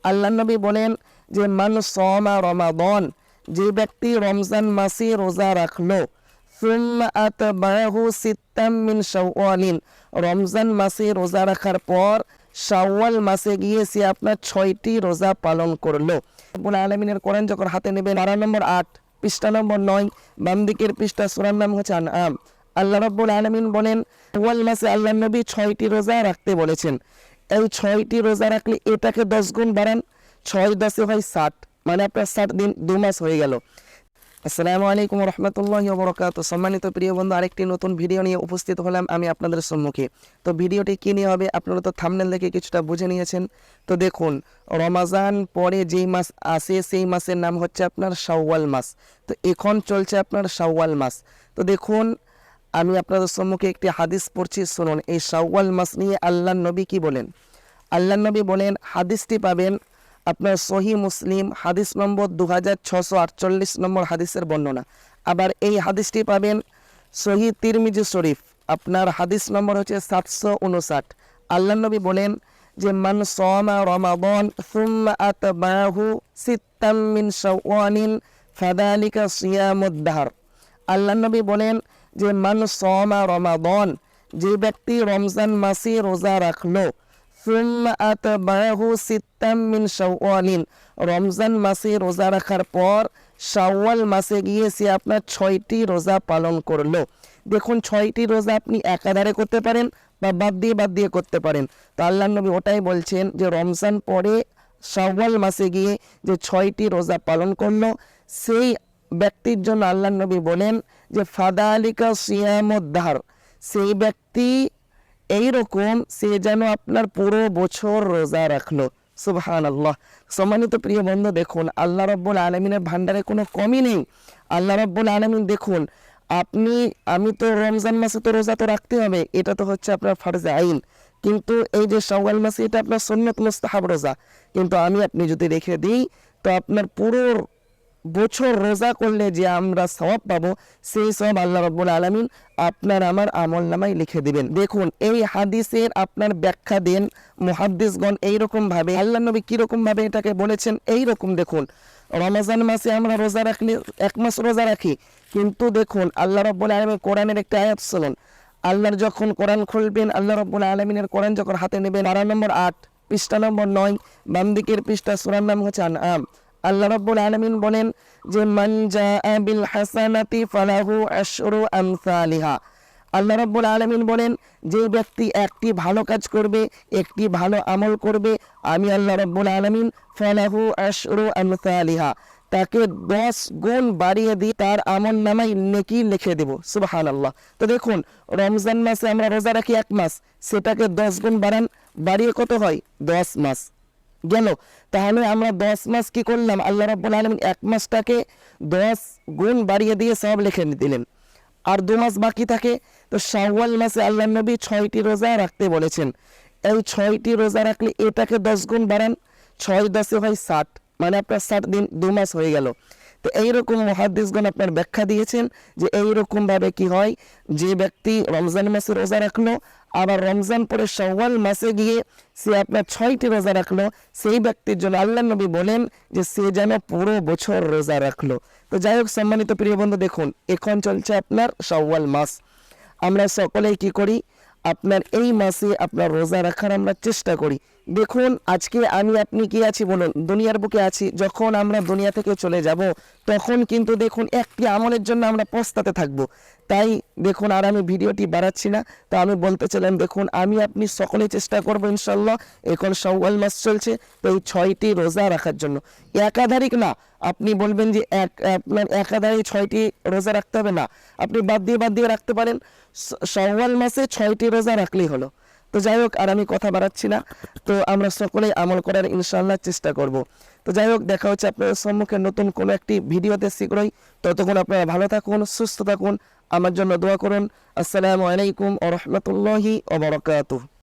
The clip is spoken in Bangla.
আল্লাহ নবী বলেন যে মান সামা রমাদান, যে ব্যক্তি রমজান মাসে রোজা রাখলো, সুম্মা আতবাহু সিত্তাম মিন শাওয়ালিন, রমজান মাসে রোজা রাখার পর শাওয়াল মাসে গিয়ে সে আপনার 6টি রোজা পালন করলো। রব্বুল আলামিনের কোরআন যখন হাতে নেবেন, পারা নম্বর 8 পৃষ্ঠা নম্বর 9, বাম দিকের পৃষ্ঠা, সূরার নাম হচ্ছে আনআম। আল্লাহ রাব্বুল আলামিন বলেন শাওয়াল মাসে আল্লাহ নবী 6টি রোজা রাখতে বলেছেন। এই 6টি রোজা রাখলে এটাকে 10 গুণ বাড়ান, 6 10 হয় 60, মানে আপনার 60 দিন 2 মাস হয়ে গেল। আসসালামু আলাইকুম রহমতুল্লাহি ওয়া বারাকাতুহু। সম্মানিত প্রিয় বন্ধু, আরেকটি নতুন ভিডিও নিয়ে উপস্থিত হলাম আমি আপনাদের সম্মুখে। তো ভিডিওটি কী নিয়ে হবে আপনারা তো থাম্বনেল দেখে কিছুটা বুঝে নিয়েছেন। তো দেখুন, রমাজান পরে যেই মাস আসে সেই মাসের নাম হচ্ছে আপনার শাওয়াল মাস। তো এখন চলছে আপনার শাওয়াল মাস। তো দেখুন, আমি আপনাদের সম্মুখে একটি হাদিস পড়ছি, শুনুন এই শাওয়াল মাস নিয়ে আল্লাহ নবী কি বলেন। আল্লাহ নবী বলেন, হাদিসটি পাবেন আপনার সহি মুসলিম হাদিস নম্বর 2648 নম্বর হাদিসের বর্ণনা। আবার এই হাদিসটি পাবেন সহি তিরমিজি শরীফ, আপনার হাদিস নম্বর হচ্ছে 759। আল্লাহ নবী বলেন যে মান সামা রমাদান সুম্মা আতবাহু সিত্তাম মিন শাওয়ালিন ফাযালিকা সিয়ামুদ দাহর। আল্লাহ নবী বলেন যে মান সামা রমাদান, যে ব্যক্তি রমজান মাসে রোজা রাখলো, সুম্মা আতবাহু সিত্তাম মিন শাওয়ালিন, রমজান মাসে রোজা রাখার পর শাওয়াল মাসে গিয়ে সে আপনার 6টি রোজা পালন করলো। দেখুন, 6টি রোজা আপনি একাধারে করতে পারেন বা বাদ দিয়ে করতে পারেন। তো আল্লাহ নবী ওটাই বলছেন যে রমজান পরে শাওয়াল মাসে গিয়ে যে 6টি রোজা পালন করলো, সেই ব্যক্তির জন্য আল্লাহ নবী বলেন যে ফাদালিকা সিয়ামুদ দাহর, সেই ব্যক্তি এইরকম সে যেন আপনার পুরো বছর রোজা রাখলো। সুবহানাল্লাহ। সম্মানিত প্রিয় বন্ধু, দেখুন আল্লাহ রাব্বুল আলামিনের ভান্ডারে কোনো কমই নেই। আল্লাহ রাব্বুল আলামিন দেখুন, আমি তো রমজান মাসে তো রোজা তো রাখতে হবে, এটা তো হচ্ছে আপনার ফরজে আইন। কিন্তু এই যে শাওয়াল মাসে এটা আপনার সুন্নত মুস্তাহাব রোজা, কিন্তু আপনি যদি রেখে দিই তো আপনার পুরো বছর রোজা করলে যে আমরা সওয়াব পাবো, সেই সওয়াব আল্লাহ রাব্বুল আলামিন আপনার আমার আমল নামায় লিখে দিবেন। দেখুন, এই হাদিসের আপনার ব্যাখ্যা দেন মুহাদ্দিসগণ এইরকম ভাবে। আল্লাহ নবী কিরকম ভাবে এটাকে বলেছেন এইরকম। দেখুন, রমজান মাসে আমরা রোজা রাখলে 1 মাস রোজা রাখি, কিন্তু দেখুন আল্লাহ রাব্বুল আলামিন কোরআনের একটা আয়াত শুনুন। আল্লাহর যখন কোরআন খুলবেন, আল্লাহ রাব্বুল আলামিনের কোরআন যখন হাতে নেবেন, পারা নম্বর 8 পৃষ্ঠা নম্বর 9, বাম দিকের পৃষ্ঠা, সূরার নাম হচ্ছে আনআম। আল্লাহ রাব্বুল আলামিন বলেন যে মান জাআ বিল হাসানাতি ফালাহু আশরু আমসালিহা। আল্লাহ রাব্বুল আলামিন বলেন যে ব্যক্তি একটি ভালো কাজ করবে, একটি ভালো আমল করবে, আমি আল্লাহ রাব্বুল আলামিন ফালাহু আশরু আমসালিহা, তাকে 10 গুণ বাড়িয়ে দিয়ে তার আমল নামায় নেকি লিখে দেব। সুবহানাল্লাহ। তো দেখুন, রমজান মাসে আমরা রোজা রাখি 1 মাস, সেটাকে 10 গুণ বাড়িয়ে কত হয়? 10 মাস গেল। তাহলে আমরা 10 মাস কি করলাম? আল্লাহ রাব্বুল আলামিন 1 মাসটাকে 10 গুণ বাড়িয়ে দিয়ে সব লিখে দিলেন, আর 2 মাস বাকি থাকে। তো শাওয়াল মাসে আল্লাহ নবী 6টি রোজা রাখতে বলেছেন। এই 6টি রোজা রাখলে এটাকে 10 গুণ বাড়ান, 6 10 হয় 60, মানে আপনার 60 দিন 2 মাস হয়ে গেল। তো এইরকম মুহাদ্দিসগণ আপনার ব্যাখ্যা দিয়েছেন যে এইরকম ভাবে কি হয়, যে ব্যক্তি রমজান মাসে রোজা রাখলো, আবার রমজান পরে শাওয়াল মাসে গিয়ে সে আপনার 6টি রোজা রাখলো, সেই ব্যক্তির জন্য আল্লাহ নবী বলেন যে সে যেন পুরো বছর রোজা রাখলো। তো যাই হোক, সম্মানিত প্রিয় বন্ধু, দেখুন এখন চলছে আপনার শাওয়াল মাস। আমরা সকলেই কি করি, আপনার এই মাসে আপনার রোজা রাখার আমরা চেষ্টা করি। দেখুন, আজকে আপনি কি আছি বলুন? দুনিয়ার বুকে আছি। যখন আমরা দুনিয়া থেকে চলে যাব, তখন কিন্তু দেখুন একটি আমলের জন্য আমরা পস্তাতে থাকবো। তাই দেখুন, আর আমি ভিডিওটি বাড়াচ্ছি না। তো আমি বলতে চাইলাম, দেখুন আপনি সকলেই চেষ্টা করবো ইনশাল্লাহ। এখন শাওয়াল মাস চলছে, তো এই 6টি রোজা রাখার জন্য একাধারিক না। আপনি বলবেন যে আপনার একাধারে 6টি রোজা রাখতে হবে না, আপনি বাদ দিয়ে রাখতে পারেন। শাওয়াল মাসে 6টি রোজা রাখলেই হলো। তো যাই হোক, আর আমি কথা বাড়াচ্ছি না। তো আমরা সকলেই আমল করার ইনশাআল্লাহ চেষ্টা করব। তো যাই হোক, দেখা হচ্ছে আপনাদের সম্মুখে নতুন কোনো একটি ভিডিওতে শীঘ্রই। ততক্ষণ আপনারা ভালো থাকুন, সুস্থ থাকুন, আমার জন্য দোয়া করুন। আসসালামু আলাইকুম ওয়া রাহমাতুল্লাহি ওয়া বারাকাতুহু।